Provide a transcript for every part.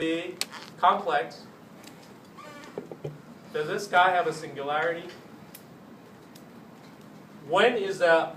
be complex, does this guy have a singularity? When is the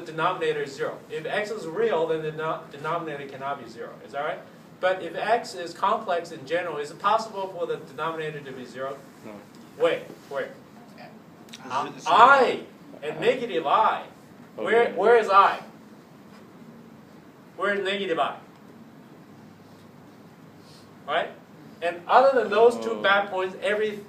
denominator 0? If x is real, then the denominator cannot be 0. Is that right? But if x is complex in general, is it possible for the denominator to be 0? No. Wait, where? I and negative I. Where is I? Where is negative I? Right? And other than those two bad points, every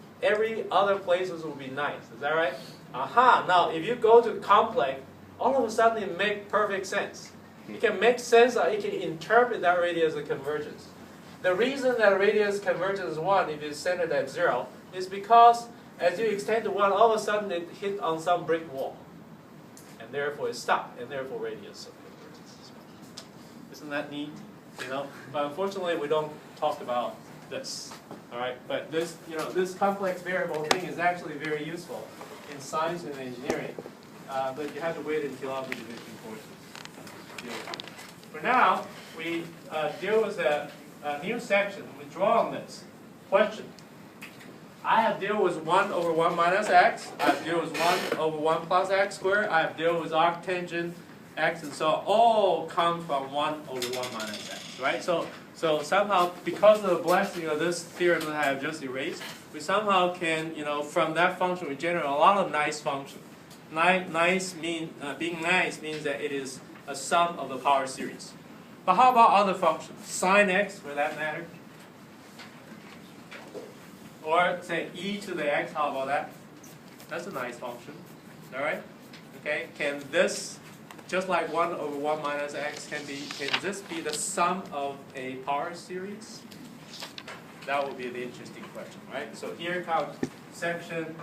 other places will be nice. Is that right? Aha! Now, if you go to complex, all of a sudden it makes perfect sense. It can make sense that it can interpret that radius as a convergence. The reason that radius convergence 1, if it's centered at 0, is because as you extend to 1, all of a sudden it hit on some brick wall. And therefore it stopped, and therefore radius of convergence as well. Isn't that neat? You know? But unfortunately we don't talk about this. Alright? But this, this complex variable thing is actually very useful in science and engineering. But you have to wait until after division courses. For now, we deal with a new section. We draw on this. Question. I have dealt with 1 over 1 minus x. I have dealt with 1 over 1 plus x squared. I have dealt with arctangent x, and so all come from 1 over 1 minus x, right? So somehow, because of the blessing of this theorem that I have just erased, we somehow can, from that function, we generate a lot of nice functions. Being nice means that it is a sum of the power series. But how about other functions? Sine x, for that matter. Or say e to the x, how about that? That's a nice function. All right? Okay, can this, just like 1 over 1 minus x, can this be the sum of a power series? That would be the interesting question, right? So here comes section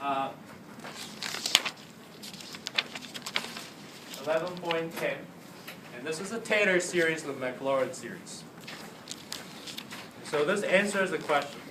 11.10, and this is a Taylor series of the Maclaurin series. So this answers the questions.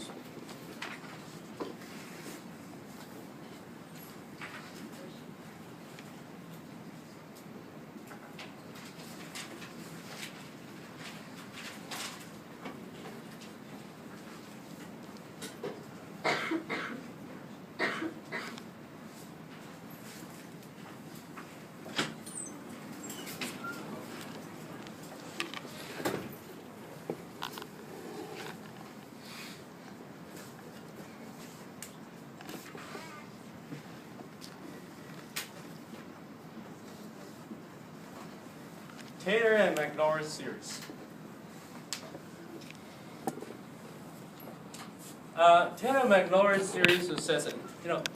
Taylor and Maclaurin series. Taylor-Maclaurin series says it.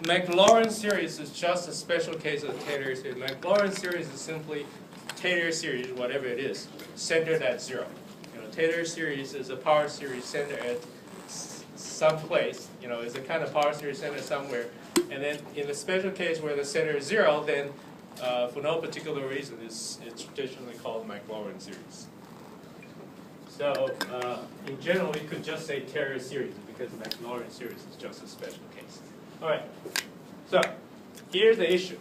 Maclaurin series is just a special case of Taylor series. Maclaurin series is simply Taylor series, whatever it is, centered at 0. Taylor series is a power series centered at some place. It's a kind of power series centered somewhere. And then in the special case where the center is 0, then for no particular reason, it's traditionally called Maclaurin series. So in general, we could just say Taylor series because Maclaurin series is just a special case. All right. So here's the issue.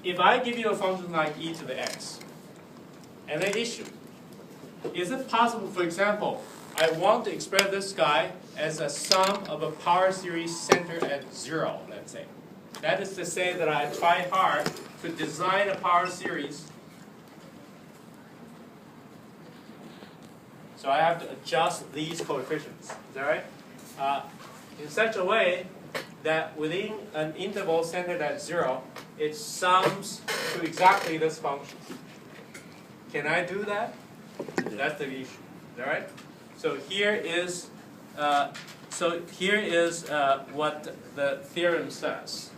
If I give you a function like e to the x, and the issue, is it possible, for example, I want to express this guy as a sum of a power series centered at 0, let's say. That is to say that I try hard to design a power series. So I have to adjust these coefficients. Is that right? In such a way that within an interval centered at 0, it sums to exactly this function. Can I do that? That's the issue. Is that right? So here is what the theorem says.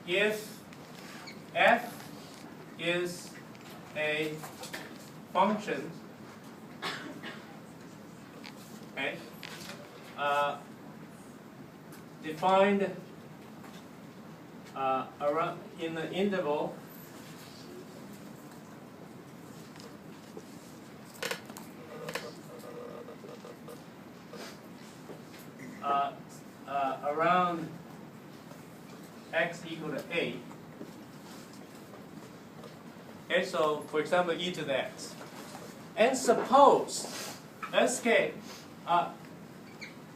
If f is a function, okay, defined around in the interval around x equal to 8, Okay, so for example, e to the x. And suppose,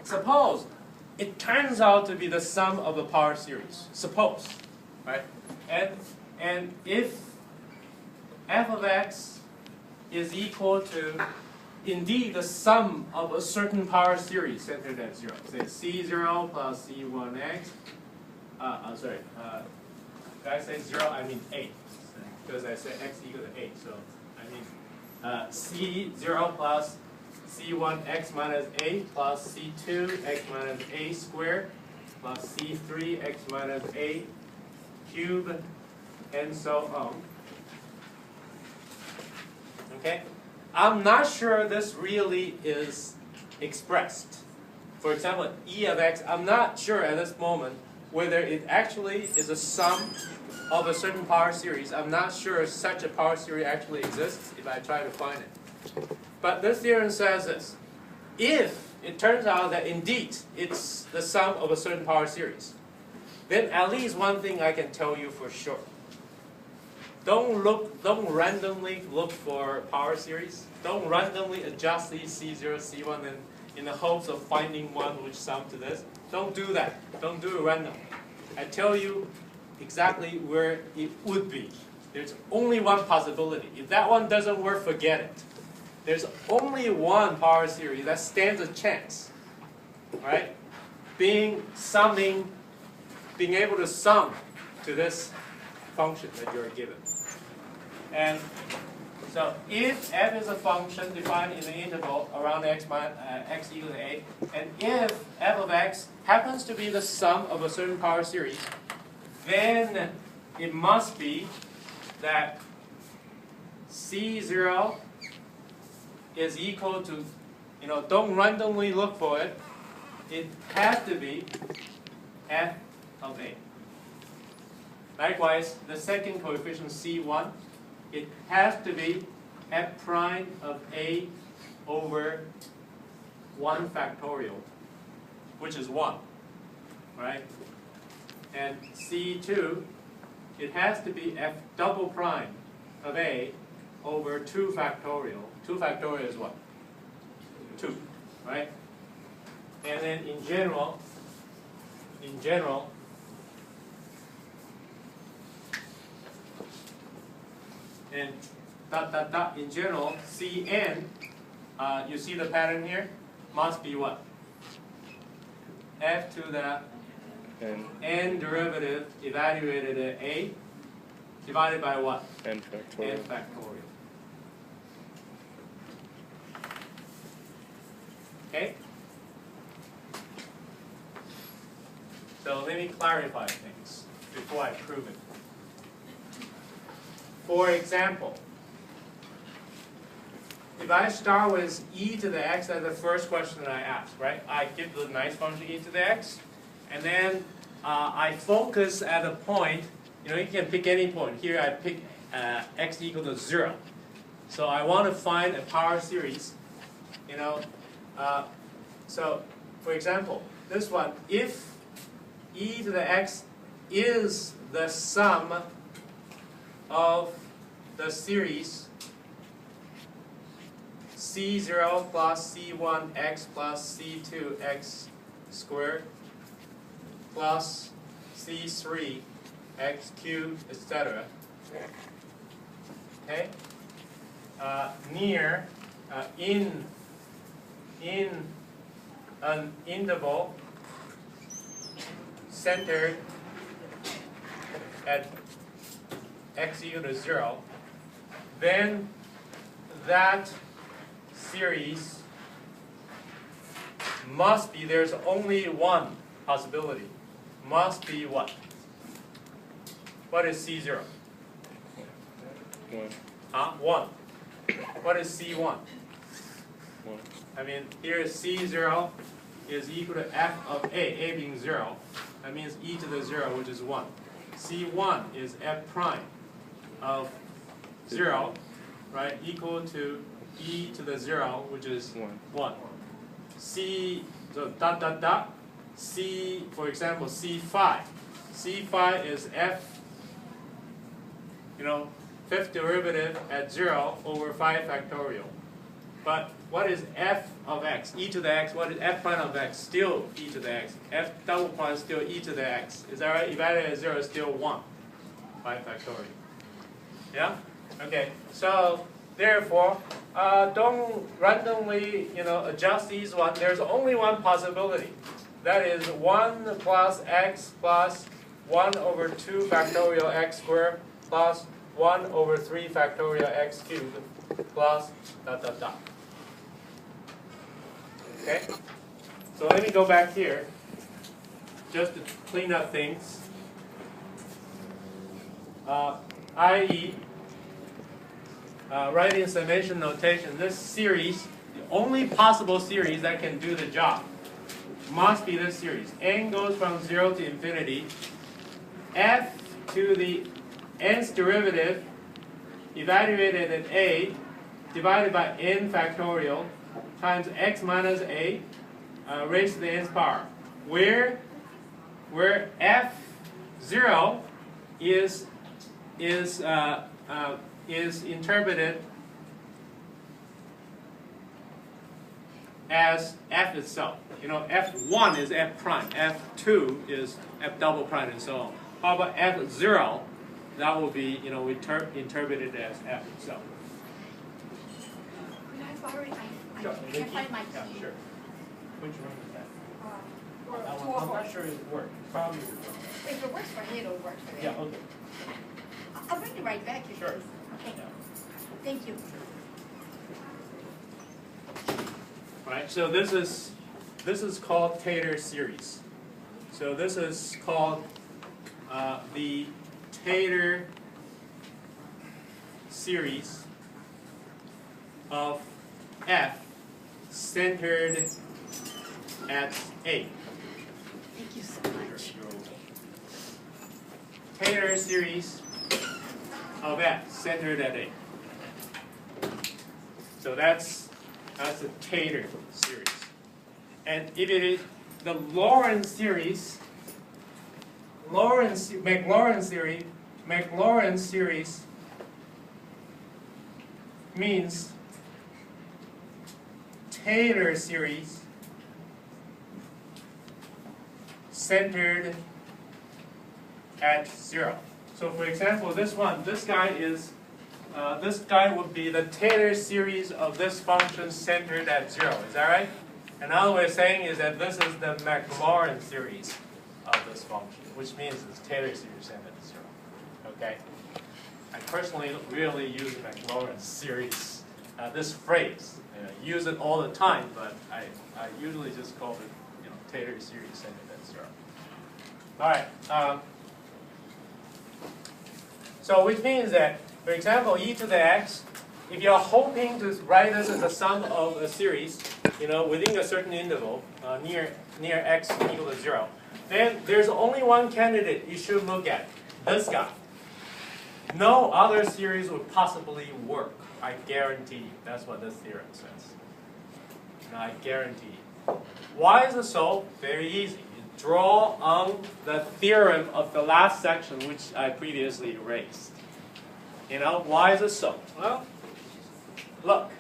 suppose it turns out to be the sum of the power series. Suppose, right? And if f of x is equal to indeed the sum of a certain power series centered at 0. Say c0 plus c1x. Sorry. Did I say 0? I mean 8. Because I said x equal to 8. So I mean c0 plus c1x minus 8 plus c2x minus a squared plus c3x minus a cubed and so on. Okay? I'm not sure this really is expressed. For example, e of x, I'm not sure at this moment whether it actually is a sum of a certain power series. I'm not sure such a power series actually exists if I try to find it. But this theorem says this. If it turns out that indeed it's the sum of a certain power series, then at least one thing I can tell you for sure. Don't randomly look for power series. Don't randomly adjust these C0, C1 in the hopes of finding one which sum to this. Don't do that. Don't do it randomly. I tell you exactly where it would be. There's only one possibility. If that one doesn't work, forget it. There's only one power series that stands a chance. Right? Being able to sum to this function that you're given. And so if f is a function defined in the interval around x equal to 8, and if f of x happens to be the sum of a certain power series, then it must be that C0 is equal to, don't randomly look for it, it has to be f of a. Likewise, the second coefficient C1, it has to be f prime of a over 1 factorial, which is 1, right? And C2, it has to be f double prime of a over 2 factorial. 2 factorial is what? 2, right? And then in general, and in general, Cn, you see the pattern here, must be what? F to the n derivative evaluated at a divided by what? N factorial. N factorial. Okay? So let me clarify things before I prove it. For example, if I start with e to the x as the first question that I ask, right? I give the nice function e to the x, and then I focus at a point, you can pick any point. Here I pick x equal to 0. So I want to find a power series, so for example, this one, if e to the x is the sum of the series C0 plus C1x plus C2x squared plus C3x cubed, etc. Okay? Near in an interval centered at x equal to 0, then that series must be, there's only one possibility, must be what? What is C0? 1. 1. What is C1? 1. I mean, here C0 is equal to f of a being 0. That means e to the 0, which is 1. C1 is f prime of 0, right, equal to e to the 0, which is 1. So dot dot dot, C, for example, C5. C5 is f, fifth derivative at 0 over 5 factorial. But what is f of x? E to the x. What is f prime of x? Still e to the x. F double prime is still e to the x. Is that right? Evaluated at 0 is still 1. 5 factorial. Yeah? Okay. So therefore, don't randomly adjust these ones. There's only one possibility. That is 1 plus x plus 1 over 2 factorial x squared plus 1 over 3 factorial x cubed plus dot dot dot. Okay? So let me go back here just to clean up things. I.e., writing summation notation, this series, the only possible series that can do the job must be this series. N goes from 0 to infinity. F to the nth derivative evaluated at a divided by n factorial times x minus a raised to the nth power, where f0 is interpreted as f itself. F1 is f prime, f2 is f double prime, and so on. How about f0? That will be, interpreted as f itself. Could I borrow it? I can't find my key. Yeah, sure. Which one is that? That Two one, I'm or not sure it works. Probably would work. If it works for me, it'll work for me. Yeah, okay. I'll bring it right back if Sure. it is. Okay. Yeah. Thank you. Right, so this is called Taylor series. So this is called the Taylor series of f centered at A. Thank you so much. Taylor series of f centered at A. So that's the Taylor series. And if it is the Lorentz series, Maclaurin series means Taylor series centered at 0. So for example, this guy would be the Taylor series of this function centered at 0. Is that right? Another way of saying is that this is the Maclaurin series of this function, which means it's Taylor series centered at 0. Okay? I personally don't really use Maclaurin series, this phrase. I use it all the time, but I usually just call it Taylor series centered at 0. All right. So which means that, for example, e to the x, if you're hoping to write this as a sum of a series, within a certain interval, near x equal to 0, then there's only one candidate you should look at, this guy. No other series would possibly work. I guarantee you. That's what this theorem says. I guarantee you. Why is it so? Very easy. You draw on the theorem of the last section, which I previously erased. Why is it so? Well, look.